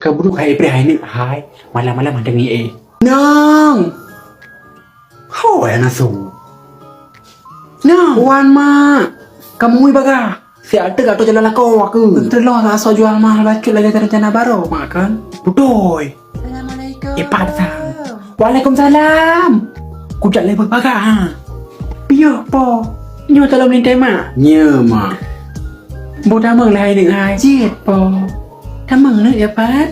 Kamu hai berhai ni hai malam-malam ada ni Nang. Hoi anak su. Nang, wan mak. Kamu baga. Si ada kat jalan lako aku. Terlo tak so jual mahal bacut lagi rencana baru makan. Putoi. Assalamualaikum. Patang. Waalaikumsalam. Ku jak lebar baga ha. Piyo po. Nyo tolong minta mak. Nya mak. Bo ta mừng là hai đừng hai chết po. Ta mừng nữa ya pat.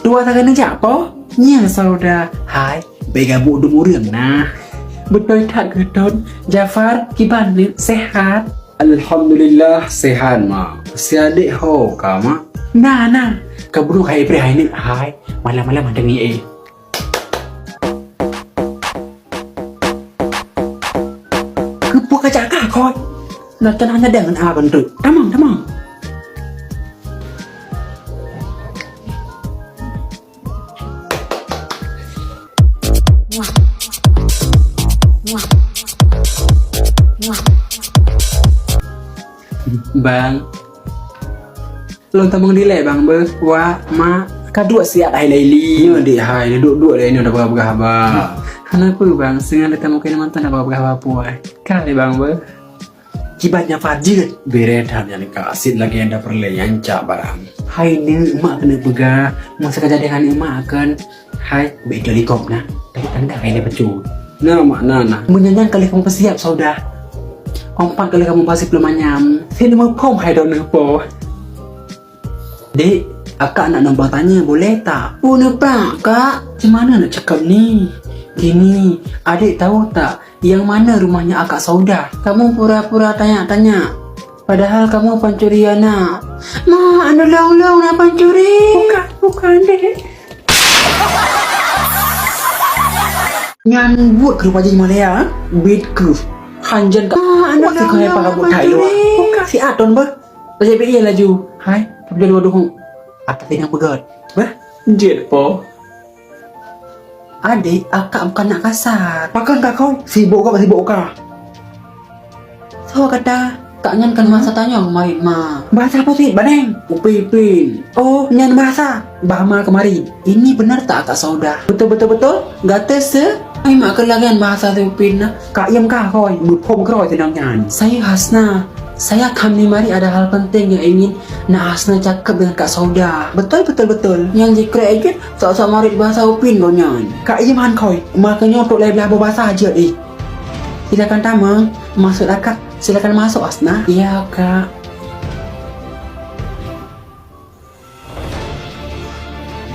Dua tanganนึงjak po. Nya saudara. Hai, bega bu du murang nah. Betul tak gedon? Jafar kiban ni sehat. Alhamdulillah sehat mak. Si adik ho ka mak. Nah. Kamu hai berhai ni hai malam-malam ada ni Kepu kacak kah koi. Nak tenang dengan akan tu. Tamang. Bang. Long tamang dilek bang ber. Wa ma kadua siap hai laili. Nya dik hai duduk-duduk dia ni dah berapa abang. Kenapa bang? Sengaja tamu kena mantan apa berapa puai. Kali bang ber. Kibatnya fajir. Beredap yang kasih lagi yang dah perle yang cak barang. Hai ni emak kena pegang. Masa kejadian emak akan. Hai beda likop nah. Tapi tanda hai dia betul. Nah mak nah. Menyanyikan kali kamu persiap saudara. Empat kali kamu pasti belum manyam. Sini mau pom hai don po. Dek, akak nak nombor tanya boleh tak? Oh nampak kak. Macam mana nak cakap ni? Gini, adik tahu tak yang mana rumahnya akak Saudah? Kamu pura-pura tanya-tanya. Padahal kamu pencuri anak. Mak, anda long-long nak pencuri. Bukan dek. Ngan buat ke rumah Malaya, bid ke. Hanjan ka. Anda long-long nak pencuri. Bukan si Aton ber. Saya pergi laju. Hai, tapi dua dohong. Akak tidak pegat. Bah, jet po. Adik, akak bukan nak kasar. Makan kak kau? Sibuk kah? So kata, kak nyan kan masa tanya kemarin ma. Bahasa apa sih, Baneng? Upin. Oh, nyan bahasa. Bahama kemarin. Ini benar tak kak Saudah? Betul. Gata se? Ay mak kelagian bahasa tu Upin na. Kak yam kah kau? Bupom keroi tenang nyan. Saya Hasna. Saya kami mari ada hal penting yang ingin nak Hasna cakap dengan Kak Saudah. Betul. Yang jika ejut sok-sok mari bahasa Upin kau nyan. Kak Iman koi, makanya untuk lai belah berbahasa aja Silakan tamang, masuk akak. Silakan masuk Hasna. Iya kak.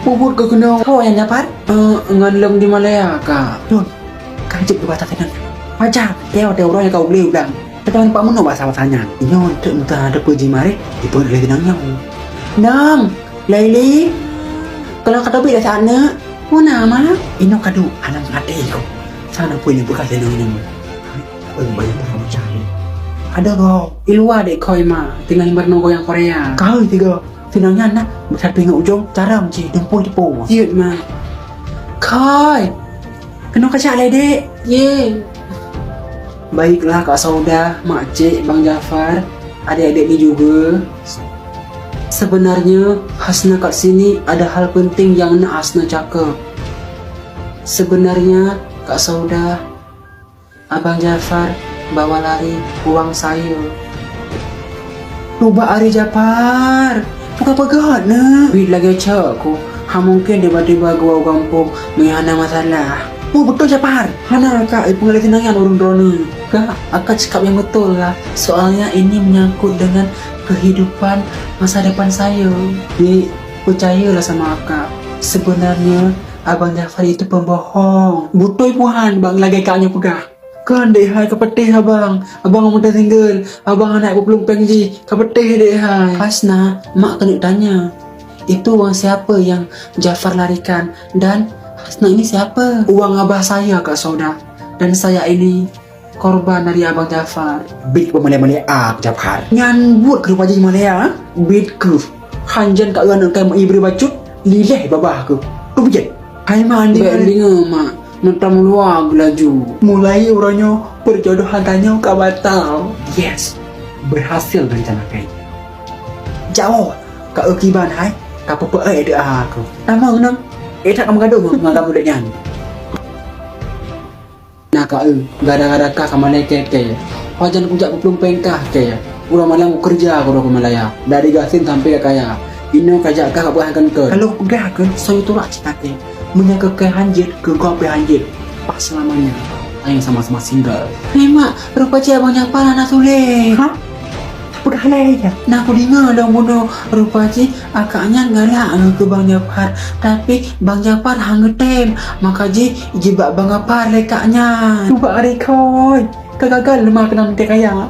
Bubur ke kena kau yang dapat? Ngalem di Malaya kak. Don, kak jep bahasa tenang. Macam, teo orang yang kau beli ulang. Ketawan Pak Meno bahasa-bahasanya. Inyo untuk entah ada puji mari dibuat oleh tenangnya. Nang, Laili. Kalau kata bila sana, mana mak? Inyo kadu anak adik kau. Sana punya bekas tenangnya. Banyak orang cari. Ada kau. Ilua dek kau ma. Tinggal berno kau yang Korea. Kau tiga. Tenangnya nak besar pinggul ujung. Cara mci dempoy depo. Siut ma. Kau. Kena kacak lai dek. Ye. Baiklah Kak Saudah, Mak Cik, Bang Jafar, adik-adik ni juga. Sebenarnya Hasna kat sini ada hal penting yang nak Hasna cakap. Sebenarnya Kak Saudah, Abang Jafar bawa lari uang saya. Lupa Ari Jafar, bukan pegat na. Duit lagi cak aku. Mungkin tiba-tiba gua kampung menghana masalah. Oh betul Jafar. Hana kak, pengalih tenangnya orang drone. Kak, akak cakap yang betul lah. Soalnya ini menyangkut dengan kehidupan masa depan saya. Ni percayalah sama akak. Sebenarnya Abang Jafar itu pembohong. Betul puhan bang lagi kaknya pegah. Kan dek hai kepetih abang. Abang muda single. Abang anak belum pengji. Kepetih dek hai. Hasna, mak kena tanya. Itu uang siapa yang Jafar larikan dan Hasna ini siapa? Uang abah saya Kak Saudah. Dan saya ini korban dari Abang Jafar. Bid ke Malaya Jafar. Nyan buat ke rumah Malaya. Bid ke. Hanjan kat orang nak kai ibri bacut. Lileh babah ke. Tu bijak. Hai mandi. Baik mak. Nantam luar laju. Mulai orangnya perjodohan tanya ke batal. Yes. Berhasil rencana kai. Jauh. Kak Ukiban hai. Kapapa ada aku. Amang nang. Tak kamu gaduh dengan kamu dak nyan. Nah kak gara-gara kah sama leke. Wajan kujak pelum kah ke. Urang malam kerja aku ke Malaya. Dari gasin sampai kaya. Ino kajak kah bukan ke. Kalau udah kan saya tu nak cita ke. Menyaka ke hanjit ke kau pe hanjit. Pas selamanya. Ayo sama-sama single. Hei mak, rupa cia banyak pala nak sule. Hah? Udah ya. Nah aku dengar dong bodoh. Rupa cia akaknya ngalak ke Bang Japar. Tapi Bang Japar hangetem. Maka je bak Bang Japar lekaknya. Cuba rekod. Kagagal lemah kena minta kaya.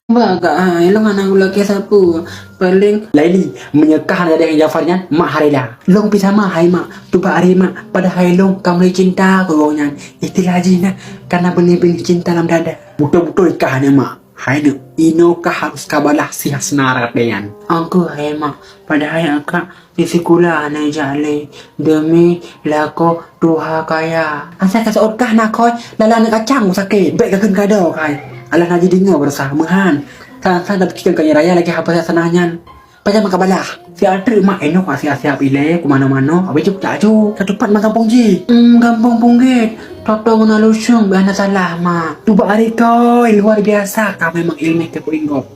Baga long anak gula ke sapu paling Laili menyekah ada yang Jafarnya mak harila long pisah mak hai mak tuba hari mak pada hai long kamu cinta kau nyan istilah jina karena benih-benih cinta dalam dada betul-betul ikahnya mak hai nu ino kah harus kabalah si hasnarat dengan angku hai mak pada hai akak di sekolah na jale demi lako tuha kaya asal kasut kah nak koi lalang kacang sakit baik keun kado kai alah naji dengar bersamahan. San dapat kita kaya raya lagi apa sananya. Pada makabalah. Si Altri mak eno siap-siap ile ke mana-mana. Habis tu tak ju. Ketupat mak kampung ji. Kampung punggit. Toto guna lusung bahana salah mak. Tu bak hari kau luar biasa. Kau memang ilmu ke puinggot.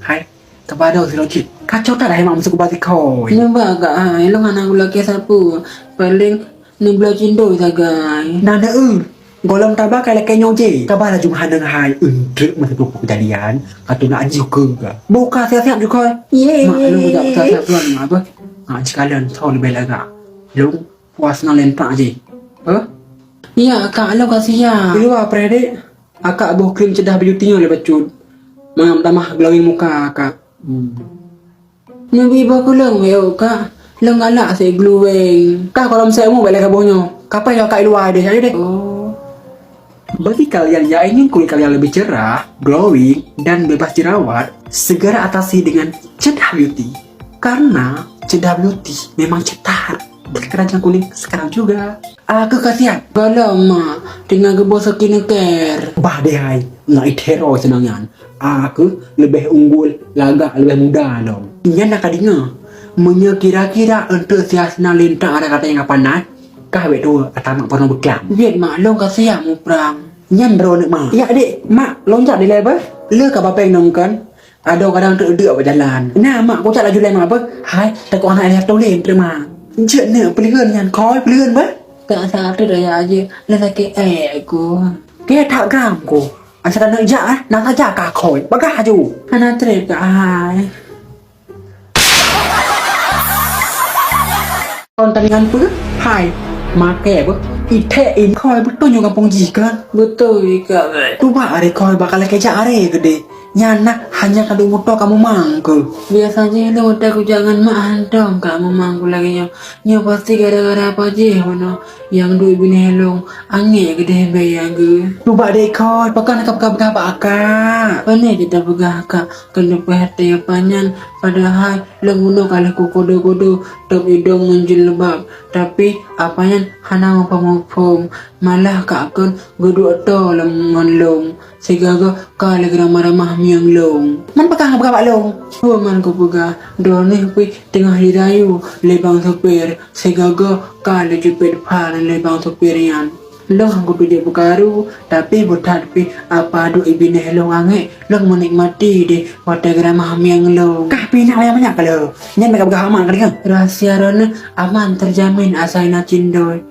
Hai. Kepada si logik. Kacau tak dah mak masuk bati kau. Nyamba agak ai long anak gula ke sapu. Paling ni bela cindo sagai. Nada golong tabak kalau kenyo je. Kabar jumpa dengan hai untuk masuk kejadian atau nak ajuk ke. Buka siap-siap juga. Ye. Mak lu tak siap tuan apa? Sekalian tahu lebih lagak. Lu puas nak lempak je. Ya, akak lu kasih ya. Luar predik. Akak buh krim cedah beauty nya lepas cut. Mangam tamah glowing muka akak. Nabi bakulang yo kak. Lang galak saya glowing. Kak kalau saya mau balik kabonyo. Kapan yo kak luar deh saya deh. Bagi kalian yang ingin kulit kalian lebih cerah, glowing, dan bebas jerawat, segera atasi dengan Cedah Beauty. Karena Cedah Beauty memang cetar di keranjang kuning sekarang juga. Aku kasihan. Kalau mak dengan gebos skincare. Bah deh hai, ngai hero senangan. Aku lebih unggul, lagak lebih muda dong. Ia nak dengar. Kira-kira untuk siasna lintang ada kata yang apa nak? Kah betul atau mak pernah bekam. Biar mak long kasih mu perang. Nyan bro nak mak. Ya adik, mak loncat di level. Le ka bapa yang nongkan. Ada kadang terdedak berjalan. Nah mak kocak laju lain mak apa? Hai, takut anak dia toleh terima. Je ne pelihun nyan koi pelihun ba? Tak satu dah aja. Le sakit aku. Ke tak gram ko. Asal nak ja nak saja ka koi. Bagah ju. Anak trip ka hai. Konten dengan apa? Hai. Make apa? Ite koi betul juga kampung jika. Betul juga. Tu bak are koi bakal kejak are gede. Nyana hanya kadu motor kamu mangku. Biasanya lu motor aku jangan mak handong kamu mangku lagi nya pasti gara-gara apa je mana yang duit bini helong angin gede bayang ge. Tu bak dek koi pakai nak begah akak. Pane kita begah akak kena perhati panjang padahal lenguno kalau ku kodo-kodo top hidung menjelebab tapi apanya hana ngopong malah kak kan geduk to lengan long segaga kala geram ramah miang long man pakang berapa long man ko pega drone pi tengah dirayu lebang sopir segaga kala jepit pala lebang sopirian long aku tujuh bukaru tapi butat pi apa do ibine long ange long menikmati de wata geram miang long kah pina yang banyak kalau nyen mereka bergahaman kan rahasia rona aman terjamin asaina cindoy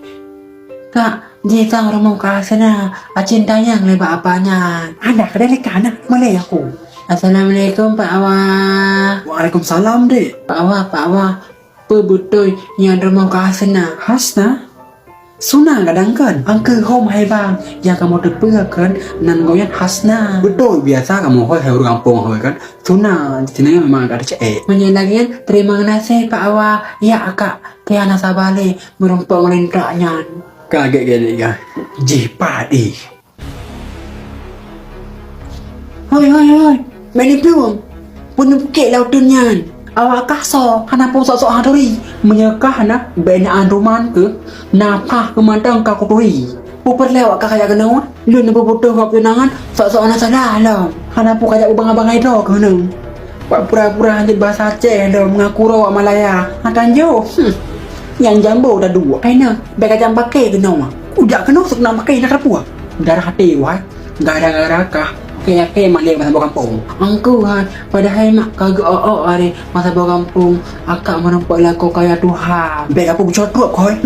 kak jika orang ke sana, cintanya yang lebih apanya? Ada kedai lekana, malay aku. Assalamualaikum Pak Awah. Waalaikumsalam dek. Pak Awah, betul yang orang ke sana. Hasna? Suna kadangkan, angke home hai bang, yang kamu terpegakan nan goyan Hasna. Betul biasa kamu hoi hai orang kampung hoi kan. Suna di sini memang ada cek. Menyelagian terima kasih Pak Awah. Ya akak, tiana sabale merumpang lintraknya. Kaget gede ya. Jipa di. Hoi. Meni belum. Pun bukit lautunnya. Awak kaso. Hana pun sok-sok haduri. Menyekah na benaan roman ke. Napah kemandang kakuturi. Puput lewat kak kayak kena lu nak berbutuh kau tunangan sok-sok nak salah lah. Hana pu kayak abang-abang itu ke nung. Pak pura-pura hanya bahasa Aceh dah mengaku rawak Malaya. Hantan jo. Yang jambu dah dua. Kena baik jam pakai ke nung. Udah kena sok nak pakai nak apa? Darah hati wah. Gara-gara kah kaya malik masa bawa kampung. Angku padahal mak kagak hari masa bawa kampung akak menempat laku kaya Tuhan. Baik apa bercotruk koi.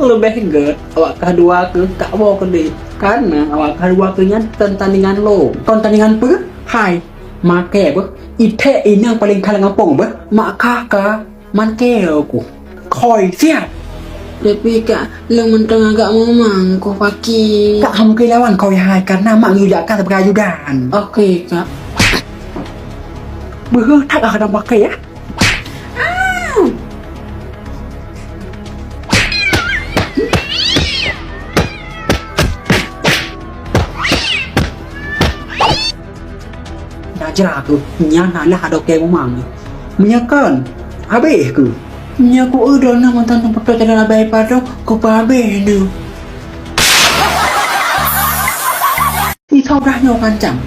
Lebih good awak kedua ke tak mau ke dia karena awak kedua ke nyantan tandingan lo tandingan apa? Hai make apa? Ite ini yang paling kalang kampung apa? Mak kakak man aku koi siap tapi kak lu mentang agak memang kau pakai kak kamu kelawan kau hai karena mak ngujakkan sebagai ajudan. Oke kak tak akan pakai ya. Ajar aku nyana lah ada kayak memang menyakan habis aku nyaku udah nak mantan tempat jalan abai pada ku habis ni ni saudahnya kancam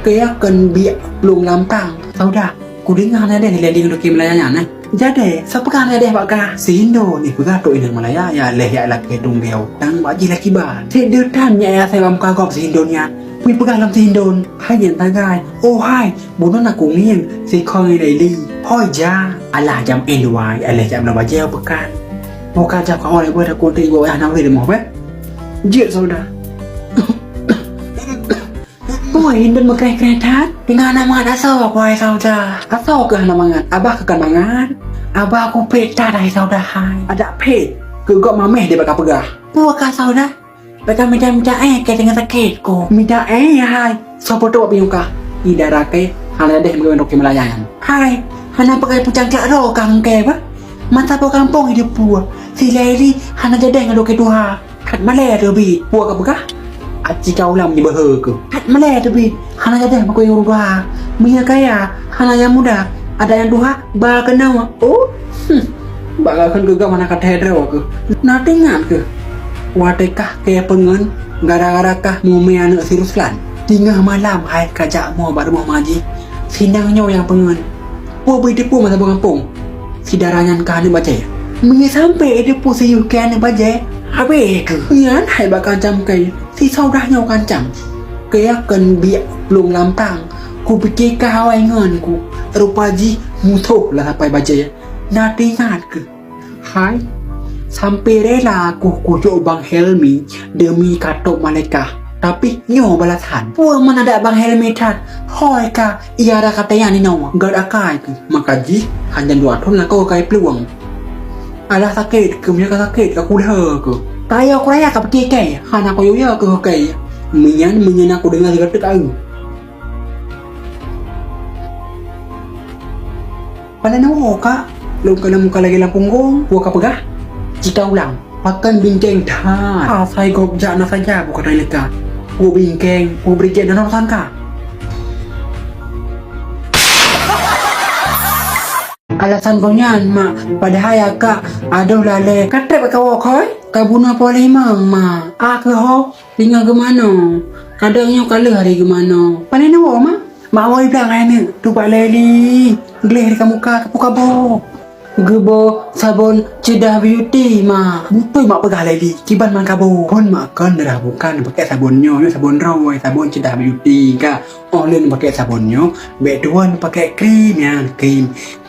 kayak kan biak belum lantang saudah ku dengar ada yang landing untuk Malaya nah jadi sepekan ada bakal sindo ni pegah tu inang Malaya ya leh ya laki tunggau tang baji laki ban sedetannya ya saya kagok sindonyaมีประกาศลำซีนโดนให้เย็นตากายโอ้ให้บุญนักกุ้งเลี้ยงสิคอยไดลี่พ่อยจ้าอะไรจำเอ็นดูไว้อะไรจำเราบาเจ้าประกาศโอกาสจับของอะไรเพื่อตะโกนตีบอกว่าน้ำเลยหรือหมอเว้ยเจี๊ยบโซดาป่วยเดินมาไกลแกรทัดที่งานน้ำมันอาซอกไว้โซดาอาซอกเกินน้ำมันอาบ้าคือการมางานอาบ้ากูเพจตาได้โซดาไฮอาดะเพจคือก็มาแม่เดี๋ยวประกาศประกาศพวกกาโซดาBagaimana minta kayak dengan sakit ko. Minta hai. Sopo tu apa biuka? Ida rake hana deh mengenai roki Malayan. Hai, hana pakai pucang klaro kang ke ba? Mata po kampung hidup pua. Si Lady hana jadi dengan roki tuha. Kat Malay tu bi. Pua ka buka? Aci kau lam di behe ko. Kat Malay tu bi. Hana jadi pakai yang tuha. Minyak kaya hana yang muda. Ada yang tuha ba kenal. Oh. Ba kan ke mana kat hedro ko. Natingan ke. Wadekah kaya pengen gara-gara kah mumia anak si Ruslan tinggal malam hai kajak mau baru mau maji sinangnya yang pengen pua beritipu masa kampung si daranyan kah ni baca mengi sampai edipu si yukian ni baca habis ke yan hai bakal jam kai si saudahnya kancam kaya kan biak belum lantang ku pikir kah awai ngan ku rupaji musuh lah sampai baca nanti ingat ke hai sampai rela aku kujuk Bang Helmi demi katok malaikat tapi nyo balasan pua mana ada Bang Helmi tat hoi ka ia ada katanya ni nawa gad akai ke makaji hanya dua tahun lah kau kai peluang ala sakit ke punya sakit aku dah ke kaya aku raya ka pergi kai hana aku ya ke kai menyan aku dengar segala tekau pada nawa ka lu kena muka lagi lampung gong pua ka pegah jika ulang akan bincang dah saya gobjak nak saja bukan dari lekat ku bincang ku berikan dan orang sangka alasan kau nyan mak padahal ya kak aduh lale kata kau koi kabuna boleh mang mak ke ho tinggal ke mana kadangnya kala hari ke mana panen nawa mak mak awak bilang ni tu pak leli geleh di muka kapu-kapu Gebo sabun cedah beauty ma. Betul mak pegah lagi. Kiban man kabo. Pun makan dah bukan pakai sabunnya, sabun raw, sabun cedah beauty kak. Olin pakai sabunnya, beduan pakai krim ya,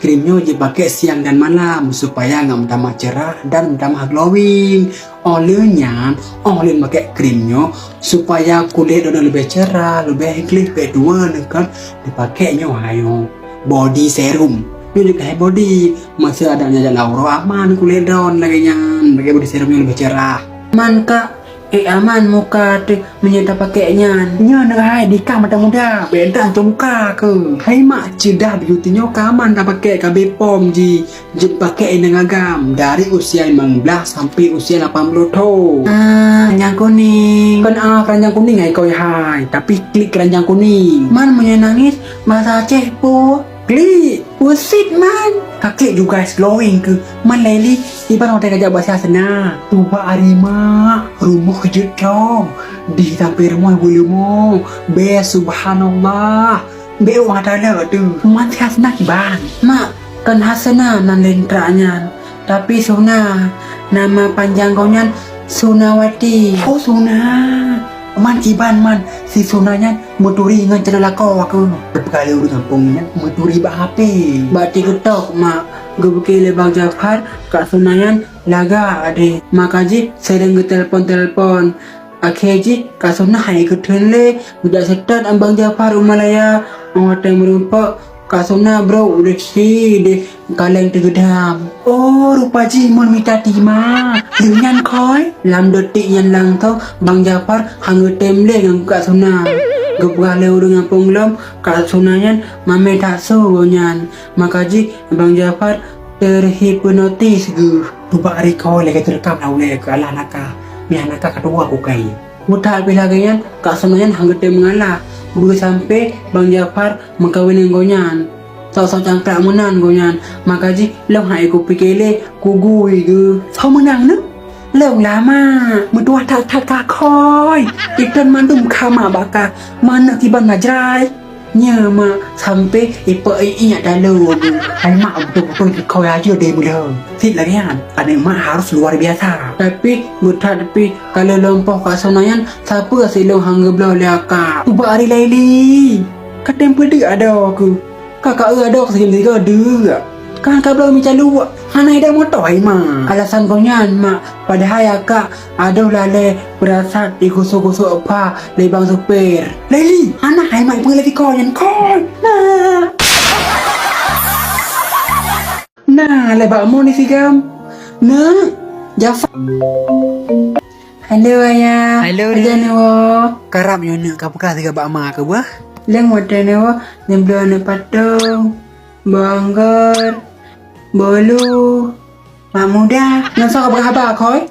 krimnya je pakai siang dan malam supaya enggak tambah cerah dan tambah glowing. Olinnya, olin pakai krimnya supaya kulit udah lebih cerah, lebih clear beduan kan. Dipakainya ayo body serum. Ini juga kayak body masih ada jalan auro aman kulit down lagi nyan pakai body serum yang lebih cerah man kak aman muka tu menyedap pakainya nyan hai di kam mata muda beda muka ke hai mak cedah beauty-nya kaman tak pakai KB pom ji pakai dengan agam dari usia 15 sampai usia 80 tahun keranjang kuning kan keranjang kuning hai kau hai tapi klik keranjang kuning man menyenangis bahasa Aceh pu klik usit man kaklik juga glowing ke man leli iban hotel kajak bahasa sana tuba arima rumah kejut dong di tampir moy bulumu be subhanallah be wa taala tu man hasna ki bang mak kan hasana nan lentranya tapi Suna nama panjang kau nyan Sunawati. Oh Suna man kiban man si Sunanya muturi ngan celala kau aku berkali udah kampungnya muturi bah HP bati ketok mak gebeki le Bang Jafar kak Sunayan laga ade makaji sering ke telpon akhirnya kak Suna hai ke le budak setan Abang Jafar Umalaya orang merumpak kak Suna bro udah si deh kaleng tegedam oh rupa ji mon minta tima dengan koi lam detik yang lang tau Bang Jafar hangga temle dengan kak Suna gebah leu dengan penglom kak Sunayan mame tak suonyan makaji Bang Jafar terhipnotis ge rupa hari koi lagi terekam lau le ke alah naka miah naka kedua aku kai mudah bila gayan kak Sunayan hangga tem mengalah boleh sampai Bang Jafar mengkawin dengan gonyan Sao cangkrak menang gonyan makaji lâu hai ku pikele ku gui ge sao menang ne lâu lama mentua tak koi ikan mandum kama baka mana kiban najrai nyama sampai ipa inya dalu hai mak betul-betul kau aja deh mula sit lagi kan ada mak harus luar biasa tapi kalau lompok kat Sunayan siapa silong hangga belah liaka tu hari laili kat tempat dia ada aku kakak ada aku segini ada kan kau belum mencaluk hanai dah motor hai mak alasan kau nyan mak padahal akak ada lale berasat digosok-gosok apa le bang supir laili anak hai mak pengelati kau nyan kau nah lebak mo ni sigam nah Jafar halo ayah halo newo karap yo nak kapka tiga bak mak ke bah leng wada newo nemblo patung banggar bolu mak muda nasa ka berkhabar koi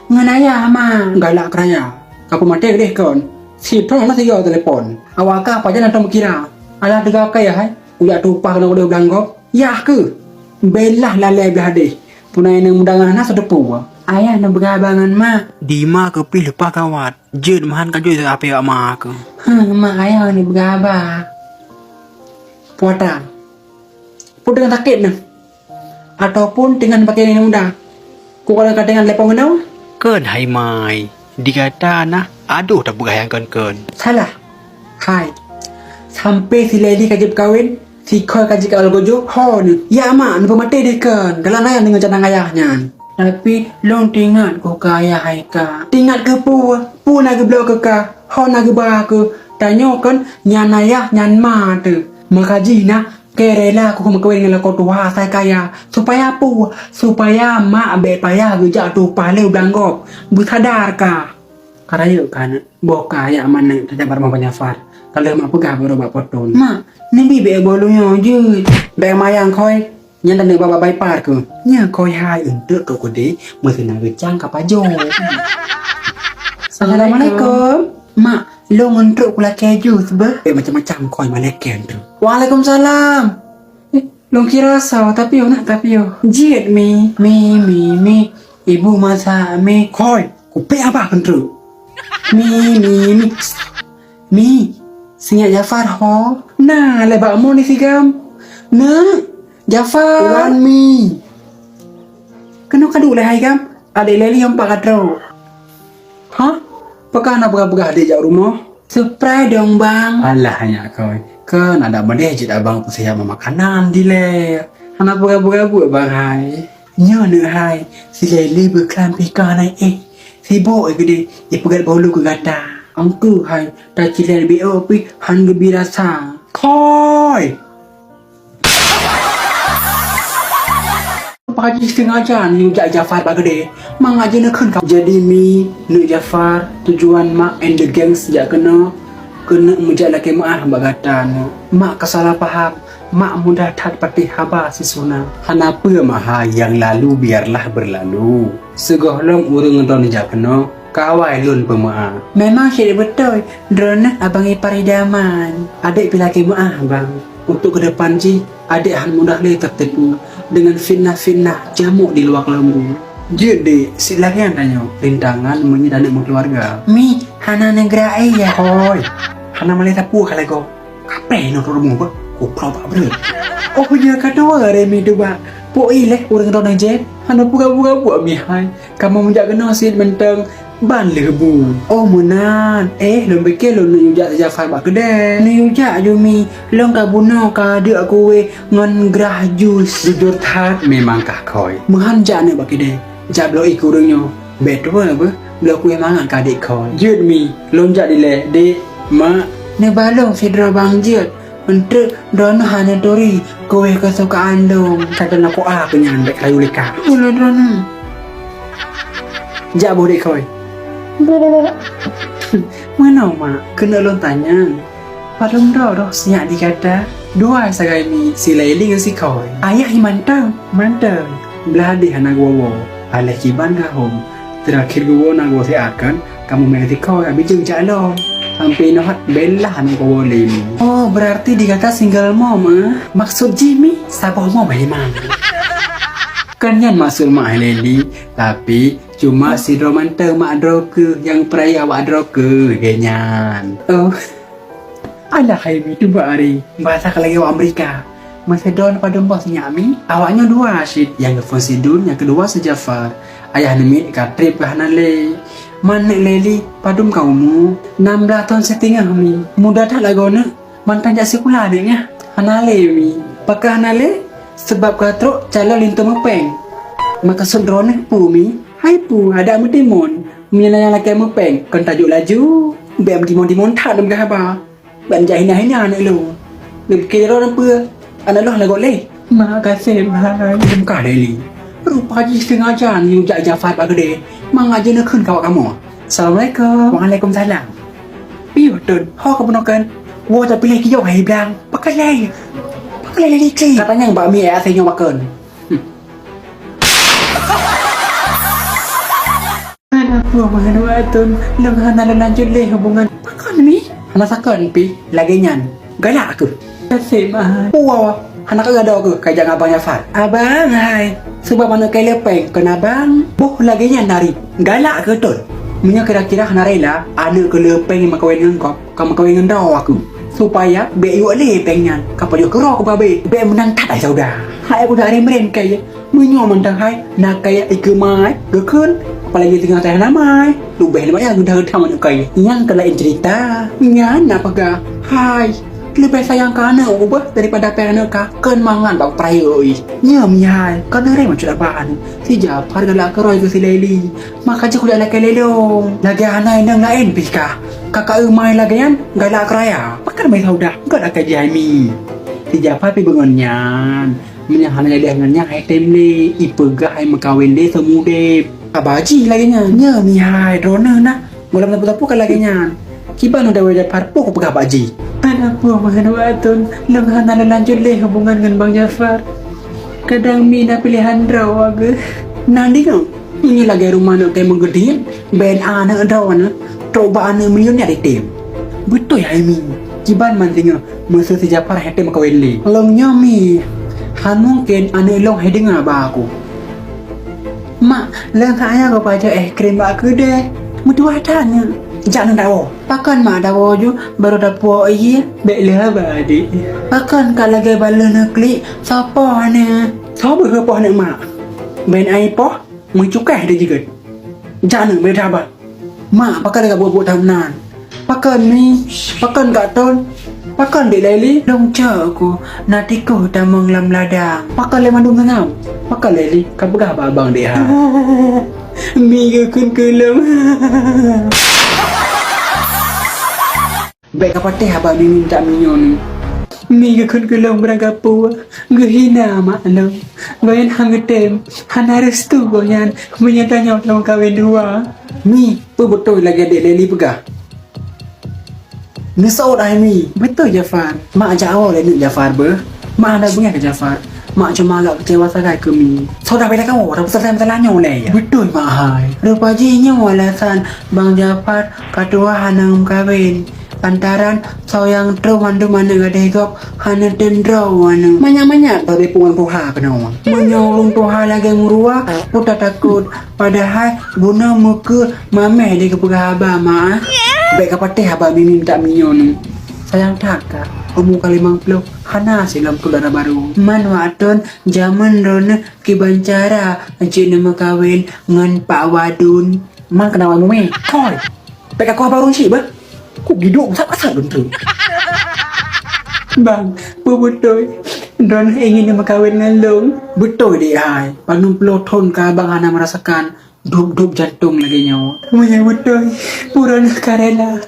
nganaya ma galak keraya kapu mate deh kon si tong na tiga telepon awaka apa jangan tong kira ala tiga kaya hai udah tupah kena udah belangkop ya ke belah lalai belah deh punai nang mudangan na sedepu ayah na bergabangan ma di ma ke pilih lupa kawat jed mahan ka joy apa ya ma ke ma ayah ni bergaba puata pun dengan sakit na ataupun dengan pakaian yang mudah ku kalau dengan lepong ngau ken hai mai dikata nah aduh tak bergayangkan ken salah hai sampai si lady kajib kawin si koi kaji kawal gojo ho ni ya mak ni pemati deh ken kalau nayan dengan canang ayahnya tapi long tingat ku kaya hai ka tingat ke pu nak ke blok ke ka ho nak ke ba ke tanya kan nyan ayah nyan ma tu makaji na kerela aku kawin dengan kau tua saya kaya supaya apa supaya mak be payah gejak tu pale udanggop bersadar ka karaya kan boka ya mana tidak bermau Jafar kalau mak pegah baru bak poton mak ni be bolunya je be mayang koi nyan dan baba bai par ke nya koi hai untuk tu kode mesti nak gejang ka pajo Assalamualaikum mak lo ngentuk pula keju sebab macam-macam koi malaikat tu Waalaikumsalam lo kira saw tapi yo nak tapi yo jit mi ibu masak mi koi kupe apa kan tu mi singa Jafar ho nah lebak mo ni sigam nah Jafar wan mi kena kadu le hai gam ade leli yang pak kadro ha pakana buka-buka ade jak rumah surprise dong bang alah hanya kau kan ada bade je abang pusaya makanan di le anak buka-buka bang hai nya ne hai si leli berklam pika nai si bo gede ipegat bolu ke gata angku hai ta cilel bo pi han gebira sa koi Pakji setengah jam ni ujak Jafar bagede mengaji nak kan jadi mi nu Jafar tujuan mak and the gang sejak kena mujak laki mak bagatan mak kesalah faham mak mudah tak pati haba si Suna kenapa maha yang lalu biarlah berlalu segohlong urung don jak kena kawai lun pemaaf memang syrik betul drone abang ipar idaman adik pilaki maaf bang untuk ke depan Ji, adik Han mudah le tertipu dengan fitnah-fitnah jamuk di luar lembu. Jadi, silakan tanya rintangan menyedana keluarga. Mi, Hana negara ya. Hoi, Hana malai tapu kalau kau. Kapai no rumah ba? Kau pak bener. Oh ya kata remi tu ba. Poi leh orang orang jet. Hana buka-buka buat mi hai. Kamu menjaga nasit mentang ban lebu. Oh menan. Lomba ke lo nujak Jafar bak kedai. Nujak Jumi. Long ka buno ka dia aku ngon gerah jus. Jujur that memangkah koi. Menghanjak ni bak kedai. Jak lo ikut orangnya. Betul apa? Lo aku yang mangan ka adik koi. Jut mi lonjak dile dek mak. Ni balong sidra bang jet. Untuk drona hana tori kowe kesukaan dong. Kata nak ko a penyandek kayu leka. Mula drona. Jak boleh koi. Mana mak? Kena lon tanya. Padang dah siap dikata. Dua sagai mi si Laili dengan si koi. Ayah mantap. Belah di hana gua. Aleh kiban kahom. Terakhir gua nak gua akan kamu mengerti koi habis jeng calon. Sampai nak belah nak gua lem. Oh berarti dikata single mom Maksud Jimmy sabah mom memang. Kan yang maksud mak Leli, tapi cuma si romanta mak droke yang peraya awak droke genyan. Oh. Alah Haimi tu hari bahasa kalau Amerika. Macedon pada bos nyami. Awaknya dua Asyid. Yang ke Sidun, yang kedua si Jafar. Ayah nemit kat trip ke Hanale. Mana Leli padum kaumu 16 tahun setengah mi. Muda tak lagona. Mantan jak sekolah adiknya. Hanale mi. Pakai Hanale sebab katruk calon lintu mepeng. Maka sudrone pu mi. Hai pu ada medimon. Mina yang laki mepeng. Kan tajuk laju. Bem dimon tak dam gahaba. Ban jahina anak lu. Lebih kira orang apa? Anak lu lagu le. Makasih hai. Demkah Leli. Rupa je setengah jam ni ujak Jafar pak gede. Mang aja nak kun kawak kamu. Assalamualaikum. Waalaikumsalam. Piu tun. Ho ka penokan. Wo ta pilih kiyo hai blang. Pakai le licin. Katanya mbak mi asynya makan. Anak buah mengenai tun. Lengan ada lanjut le hubungan. Pakai mi. Anak sakon pi. Lagi nyan. Galak aku. Kasih mah. Wow. Anak agak ada ke kajang abang Jafar. Abang hai. Sebab mana kai lepeng kena abang. Boh lagi nya nari. Galak ke tol. Munya kira-kira hana rela anak ke lepeng mak kawin dengan kau. Kamu kawin dengan daw aku. Supaya be yu lepeng nyan. Kapal yo kero ko babe. Be menang tak ai sauda. Hai aku dah rem kai. Munyo mentang hai nak kaya iku mai. Gekun. Apalagi tengah teh namai. Lu beh le yang dah tamu kai. Yang kala cerita. Nyan apa ga? Hai. Lebih sayang ka anak ubah daripada anak ka kan mangan bau prayo oi. Nya mihai, kan rem macam apaan. Si Jafar galak keroi ke si Laili. Maka je kuda nak lelong. Lagi anak nang lain pika. Kakak umai lagi kan galak keraya. Makan mai saudah, enggak ada kaji Haimi. Si Jafar pi bengonyan. Menyah hana jadi dengannya hai temle. Ipegah hai makawin de semude. Abaji lagi nya mihai drone nah. Mulam tapu-tapu kan lagi nya. Kiban udah wajah parpo ko pegah baji. Anak buah mengenai atun lengan ada lanjut le hubungan dengan Bang Jafar. Kadang mina pilihan draw aga. Nandi kau. Ini lagi rumah nak kayak menggedin. Ben anak draw na. Coba anak million ni ada tim. Betul ya Amy. Kiban mantingnya masa si Jafar hete makawin le. Longnya mi. Han mungkin anak long hede ngaba aku. Mak, lang saya kau baca krim bak ke deh. Mutu adanya. Jangan dawo. Pakan mak dawo ju baru dapo iya. Beklah badi. Pakan kalau lagi bala nak klik siapa ni? Siapa ke poh nak mak? Ben ai poh mencukai dia juga. Jangan berapa. Mak pakan dah buat tahunan. Pakan ni, pakan kat ton. Pakan dek Laili dong aku. Nanti ko dah menglam ladang. Pakan le mandung ngam. Pakan Laili kau begah abang dek ha. Mi ke kun kelam. Baik apa teh abang ni minta minyon. Mi ke kun kelam beragapu. Gehina mak lo. Bayan hang tem. Hana restu goyan menyatanya dalam kawin dua. Mi, betul lagi adik Laili pegah. Nisau dah mi. Betul Jafar. Mak ajak awal ni Jafar ber. Mak ada bunga ke Jafar. Mak cuma agak kecewa sangat ke mi. Saudara bela kamu orang besar masalahnya oleh ya. Betul mak hai. Rupa jinya alasan Bang Jafar kedua hanam kawin. Lantaran sayang mandu mana gadai gop hana dendro anu. Banyak-banyak Tadi pungan puha kenal. menyolong Tuhan lagi ngurua puta takut padahal guna muka mame di kepegahaba ma. Baik kapatih haba mimi minta minyon. Sayang taka Umur kali 50 hana silam tulara baru. man waton zaman rona kibancara encik nama kawin ngan Pak Wadun. Man kenal mumi. Koi. Baik aku baru sih bah. Kok giduk sak-sak bentuk. Bang, betul. Ron ingin nama kawin dengan long. Betul dia hai. Panum peloton ka abang hana merasakan dub-dub jantung lagi nyawa. Punya betul. Puran karela.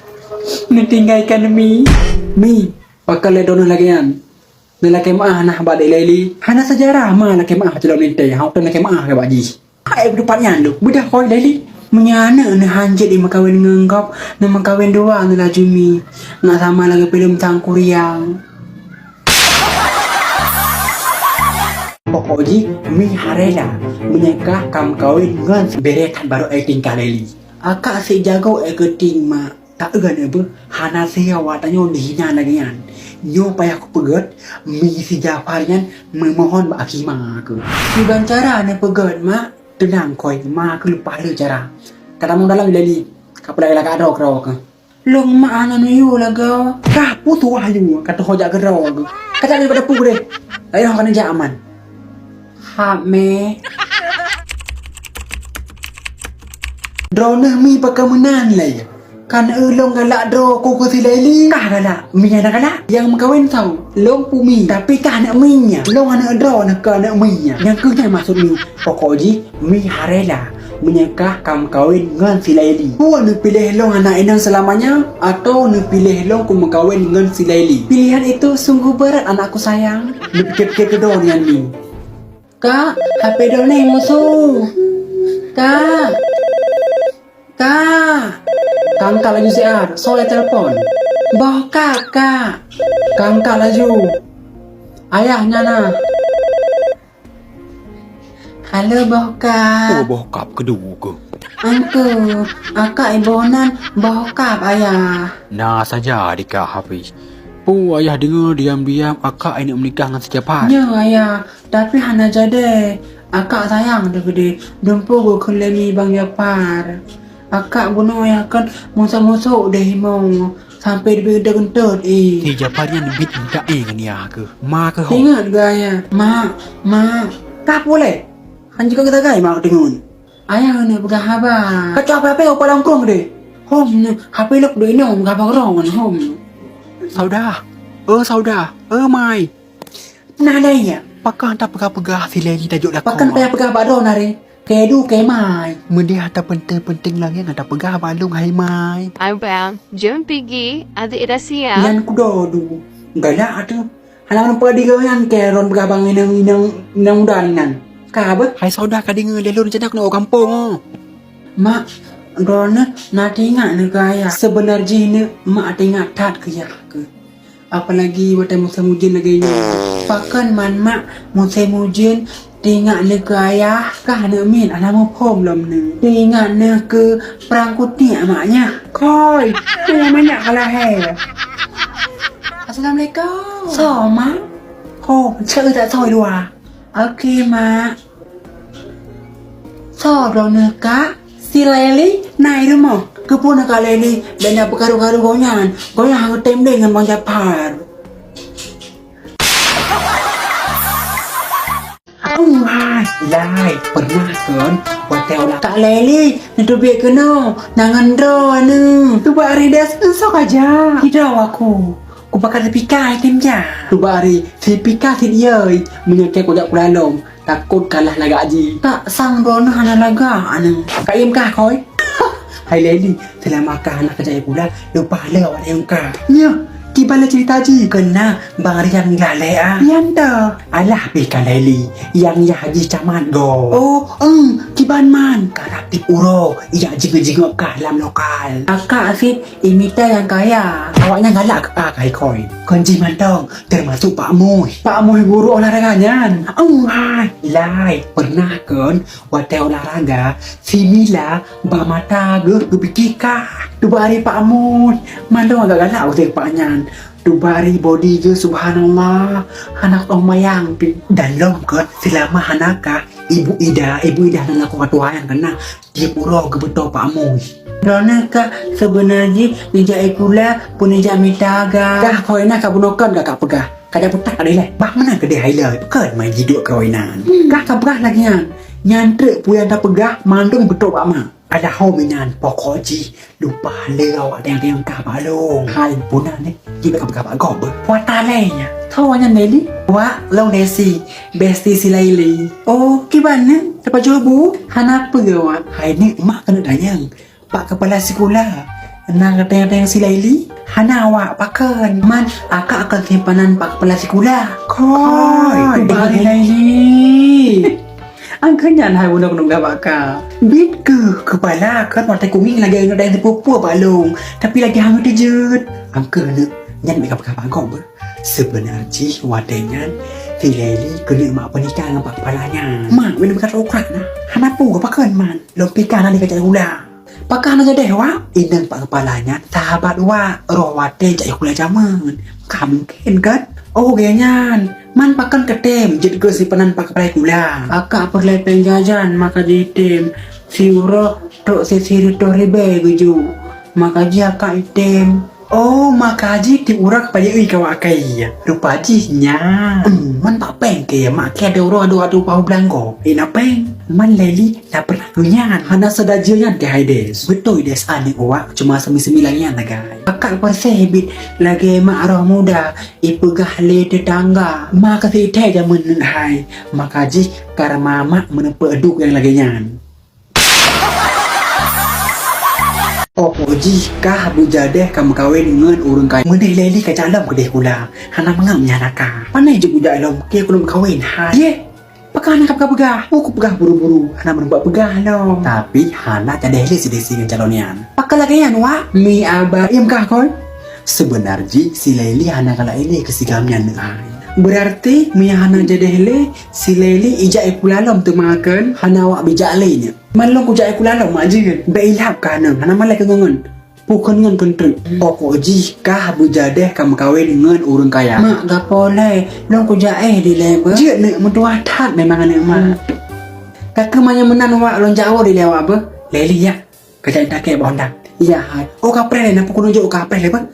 Natinggalkan mi. Mi, pakal le dono lagi yan. Nilaki maah nah badai leli. Hana sejarah mah laki maah celok ninte. Hau tu laki maah ke baji. Hai berdupatnya lu. Bedah koi leli. Menyana na hanjit di makawin ngenggap. Na makawin dua na laju mi. Nak sama lagi film Tangkuriang. Pokoknya mi harela menyekah kam kawin ngan beretan baru acting kaleli. Akak si jago eketing mak. Tak egan apa hana saya watanyo dihina lagi yan. Nyo payah aku pegat mi si Jafar yan memohon ba akima ke. Bukan cara na pegat mak. Tenang koi ma ke lupa le cara. Kata mong dalam leli. Kapala ka rok. Long mak anak nuyu laga. Kah putu ayu kata hojak gerok. Kata ni pada pu deh. Ayo kan aja aman. Ha me. Drone mi pakamenan lah ya. Kan long galak dro ko ko sileli. Kah galak, mi anak galak. Yang makawin tahu. Long pumi. Tapi kah anak mi nya. Long anak draw nak ke anak mi nya. Yang kerja maksud mi. Pokoknya mi harela menyekah kam kawin dengan si Laili. Puan nak pilih long anak enang selamanya atau nak pilih long ku makawin dengan si Laili. Pilihan itu sungguh berat anakku sayang. Ni pikir-pikir kedua ni yang ni. Kak, HP dol ni musuh. Kak. Kak. Kangkak laju siar, soalnya telepon. Boh kakak. Kangkak laju. Ayahnya nah. Halo boh kak. bokap kedua ke? Angku, akak ibunan boh kak ayah. Nah saja adikah Hafiz. Pu ayah dengar diam-diam akak ini menikah dengan si Jafar. Ya ayah, tapi hana jadi. Akak sayang dah gede. Dumpu go kelemi bang Japar. Akak bunuh ayah kan musuh-musuh dah himau. Sampai dia kentut Si Jafar yang bit minta dengan dia ke? Ma ke ho? Ingat ke ayah? Mak. Tak boleh. Han juga kita gay mak dengun. Ayah kena pegang habar. Kacau apa-apa kau pada angkrong deh. Hom ni, HP luk doi nom gabang rongan hom. Saudah. Mai. Nah dah ya. Pakan tak pegah-pegah si Leli tajuk dah Pakan payah pegang bado nari. Kedu ke mai. Mendia tak penting-penting lagi yang ada pegah balung hai Mai. Abang, jom pergi. Adik dah siap. Yan kudodu. Galak tu. Halang nampak dia yang keron pegang bang inang udan nan. Kabe? Hai saudah ka dengar lelur macam nak orang kampung. Mak, Rona nak ingat ni kaya. Sebenarnya ni mak ingat tat ke ya ke. Apalagi waktu musim hujan lagi ni. Pakan man mak musim hujan ingat ni kaya. Kah nak min anak mau pom lom ni. Ingat ni ke perang kutik maknya. Koi, tu yang banyak kalah hai. Assalamualaikum. So mak. Ho, cakap tak soi dua. Okey mak. So Rona kak. Si Leli naik rumah. Kepuna kak Leli dan dah perkaru-karu goyan. Goyan hang tem dengan Bang Japar. Hai, lai, pernah kan? Hotel lah. Kak Leli, nanti biar kena. Nangan draw ni. Tu hari dah sok aja. Tidak aku. Aku bakal terpikai tim je. Tu hari si Pika si dia menyekek kojak pulalong. Takut kalah laga aji. Tak sang Rona hana laga ni. Kak Im kah koi? Hai Leli, selama kah anak kerja pula lupa le awak yang kah. Ya, Gimana cerita Ji? Kena Bang Riam lalai Yang dah. Alah pikan Leli. Yang ya Haji camat go. Oh Kiban man Karap tip uro. Ia jenguk-jenguk kah dalam lokal. Akak Asyik imita yang kaya. Awaknya galak ke kai koi. Konji mantong. Termasuk Pak Muh. Pak Muh guru olahraganya. Hai. Lai. Pernah kan wate olahraga. Si Mila Bamata ge gebikika. Dubari Pak Muh. Mandong agak galak usai Pak Nyan. Dubari body ge subhanallah. Anak omayang dan lom ke selama hanaka. Ibu Ida dan aku katuayan kena dia pura ke betul Pak Muh. Rona ka sebenarnya Nija ikula pun nija mitaga. Kah kau enak kau bunukan kak pegah. Kada putak ada lah. Bang mana kedai highlight. Pekan main hidup kau inan. Kah kau pegah lagi yan. Nyantre puyan tak pegah mandung betul Pak Mak. Ada home inan pokok ji lupa lewat yang kah balong. Hai punan ni. Kita kau pegah Pak Gob. Watalenya. Tawanya Nelly. Wah long desi besti si Laili. Oh, gimana? Dapat jawabu? Hanapa ke wak? Hai ni mak kena dayang. Pak kepala sekolah. Nang kata-kata si Laili. Hana awak pakan. Man akak akan simpanan pak kepala sekolah. Koi. Bari Laili. Angkanya hai bunuh kena gabak ka. Bit ke kepala kan mata kuming lagi nak dayang terpupur balong. Tapi lagi hangat terjut. Angka nak nyan mereka pakai kau ber. Sebenarnya wadanya si Laili kena mak pernikah dengan pak kepalanya. Mak boleh berkata okrat nah. Hana pun kau pakai man. Lompikan nanti kacau ulang. Pakai aja deh wak. Inang pak kepalanya sahabat wak. Roh wate jaya kula zaman. Kamu mungkin kan? Oh genyan. Man pakan ketem jadi ke simpanan pak kepala kula. Akak perlu penjajan maka ditem. Si uro tok sisiri tok ribe guju. Maka dia akak item. Oh, makaji diurak pada kawakai. Rupa jinya. Man tak peng ke mak ke ada adu pau blanco. Ina peng. Man Leli na pernah nunyan. Hana sedajian ke haides. Betul des ane uak cuma semi-semi lagi nagai. Akak persebit lagi mak roh muda ipegah le tetangga. Maka si teh jaman hai. Makaji karena mak menepe eduk yang lagi nyan. Oh, jika bujadeh kamu kawin dengan orang kaya Mendih Leli ke dalam kedai kula Hana mengamnya naka Panai je budak dalam Kia kulum kawin hai Ye Pakai anak pegah-pegah Aku pegah buru-buru Hana menembak pegah lo Tapi Hana tak deh si dengan calonian Pakai lagi yan wak Mi abah Iam kah koi Sebenarnya si Leli Hana kala ini kesigamnya hai Berarti Mi Hana jadi le Si Leli ijak ikulalom tu makan Hana wak bijak lainnya Malong ku jaya kulalong mak je. Beilap kanan. Hana malai ke ngongon. Bukan ngon kentrik. Pokok jika bujadeh kamu kawin dengan orang kaya. Mak gak boleh. Long ku jae di lebar. Je nak mentua tak memang anak mak. Kakak manya menan wak long jawa di lewat apa? Leli ya. Kerja tak kaya bondak. Iya hai. Oh kapre nak pukul nunjuk kapre lepas.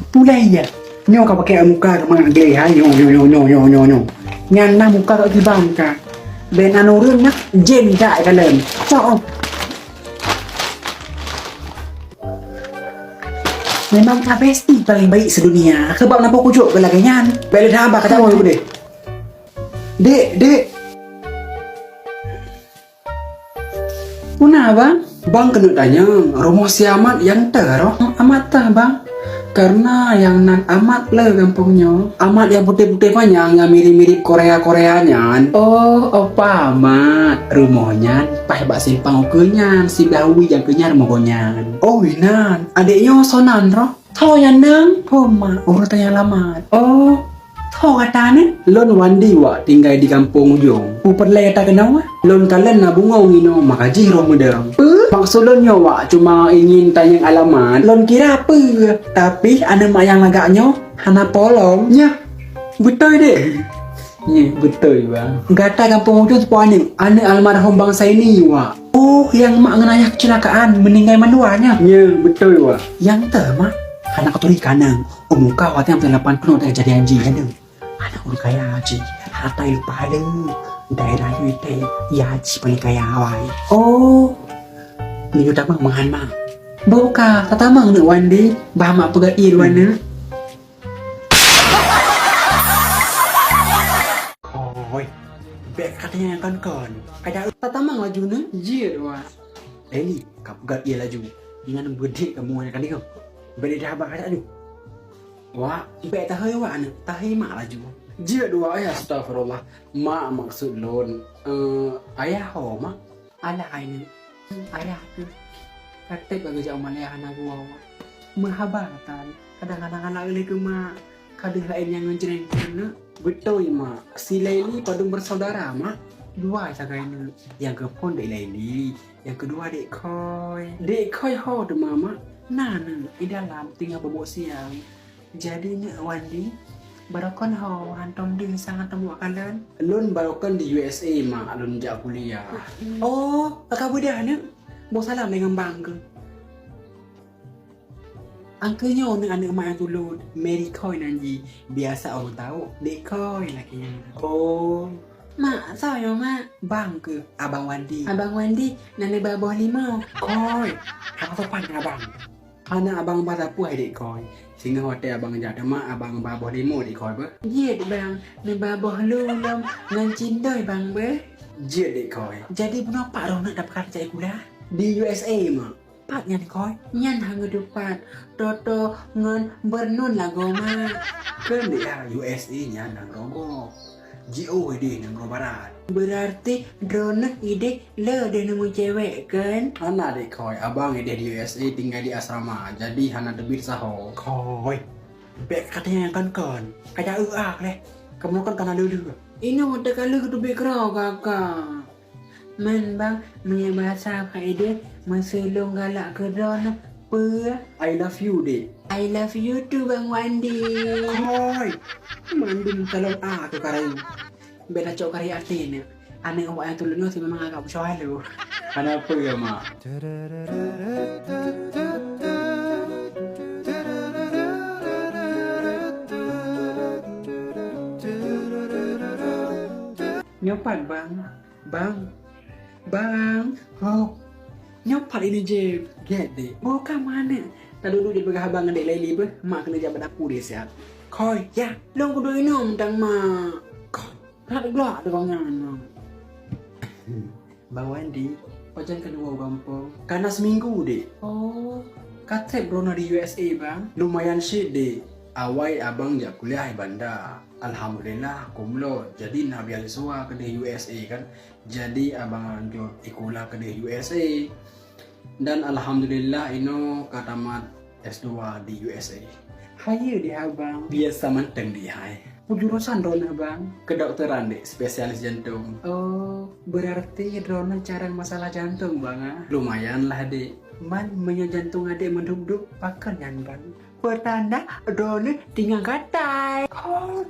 Pulai ya. Nyo kau pakai muka ke mak gay hai. Nyo. Nyana muka kau kibam ka. Ben anu rin nak jen tak kalian. Cok. Memang travesti paling baik sedunia. Sebab nampak kucuk ke laganya. Beli dah abah kata mau deh. Dek. Puna bang? Bang kena tanya. Rumah si Amat yang terah. Amat tah bang. Karena yang nak amat le kampungnya. Amat yang putih-putih banyak yang mirip-mirip Korea-Koreanya. Oh, opa amat. Rumahnya pah bak simpang ukulnya. Si Bawi yang kenyar mogonya. Oh, inan. Adiknya sonan roh. Tau yang nang. Oh, mak. Urutannya lama. Oh, tau katanya. Lon wandi wak tinggal di kampung ujung. Uperlay tak kenal wak. Lon kalian nabungong ino. Maka jiro medang. Maksud lonyo wak cuma ingin tanya alamat. Lon kira apa? Tapi ana mak yang agaknya hana polong. Ya. Betul deh. Ya, betul bang. Gata kampung ujung sepuanya. Ana almarhum bangsa ini wak. Oh, yang mak ngenaya kecelakaan meninggal manuanya. Ya, betul wak. Yang mak anak keturunan kanang. Muka wak yang 8 penuh dari jadi anjing ada. Anak orang kaya haji. Harta lupa ada. Daerah itu ya haji paling kaya awai. Oh. Ni udah mangan mak. Boka, kata mang nak wandi, bah mak pegat iluan na. Koi. Bek katanya yang kon. Kada kata mang laju na. Jir wa. Leli, kau pegat ia laju. Dengan gede kamu yang kali kau. Beri dah abang kata tu. Wah, baik tahu wak ni, tahu mak laju. Jia dua ayah astagfirullah. Mak maksud lon. Ayah ho mak. Ala ini. Ayah tu. Kata bagi jauh malah anak gua. Mahabatan. Kadang-kadang anak le ke mak. Kadang lain yang ngejereng kena. Betul mak. Si Laili padung bersaudara mak. Dua sagai ni. Yang ke pun dek Laili. Yang kedua dek Koi. Dek koi ho de mama. Nah, di dalam tinggal bobok siang. Jadi ni Wandi. Barakon ho hantom ding sangat temu kalian. Lon barokan di USA mak. Lon jak kuliah. Oh, kakak budak ni. Mau salam dengan bangga. Angkanya orang anak mak yang tulun. Mary Koi nanti. Biasa orang tahu. Dek Koi lagi. Oh. Mak, saya mak. Bang ke? Abang Wandi. Abang Wandi, nenek babah lima. Koi. Apa sopan abang? Anak abang bahasa puai dek koi. Sehingga hotel abang jatuh mak abang babah limo dek koi ber. Iya bang, nenek babah lu lam. Ngan cindoi bang ber. Jia dek koi. Jadi kenapa orang nak dapat kerja kuliah? Di USA mak. Pak nyan Koi. Nyan hang depan. Toto ngan bernun lagu mak. Kan dia USA nya nang rogo. GO ide nang rogo barat. Berarti drone ide le dia nemu cewek kan? Anak dek koi. Abang ide di USA tinggal di asrama. Jadi hana debit saho. Koi. Bek katanya yang kan. Kayak uak leh. Kamu kan kana dulu. Ini udah kali ke tubik kerau kakak. Men bang, punya bahasa apa ide? Maselong galak ke drone. Pe. I love you dek. I love you too bang Wandi. Koi. Mandum talong tu karai. Beda cok kari artinya. Aneh awak yang tulunnya sih memang agak bersoal lu. Kenapa ya mak? Nyopan bang. Bang. Oh. Nyopan ini je. Get dek. Bukan mana. Tak dulu dia pegang abang dengan dek Laili ber. Mak kena jabat dapur dia siap. Koi. Ya. Long kudu minum tang mak. Koi. Tak gelak dia bangan. Bang Wandi, pajan kedua gampang. Karena seminggu dek. Oh. Katrep Brona di USA bang. Lumayan shit dek. Awai abang jak kuliah di bandar. Alhamdulillah kumlot. Jadi nak beasiswa ke di USA kan. Jadi abang lanjut ikulah ke di USA. Dan alhamdulillah ino katamat S2 di USA. Hayu dia abang. Biasa menteng di hai. Jurusan Rona bang. Kedokteran dek, spesialis jantung. Oh, berarti Rona cara masalah jantung bang ah. Lumayan lah dek. Man punya jantung adik menduk-duk pakan yan bang. Pertanda Rona tinggal katai. Oh.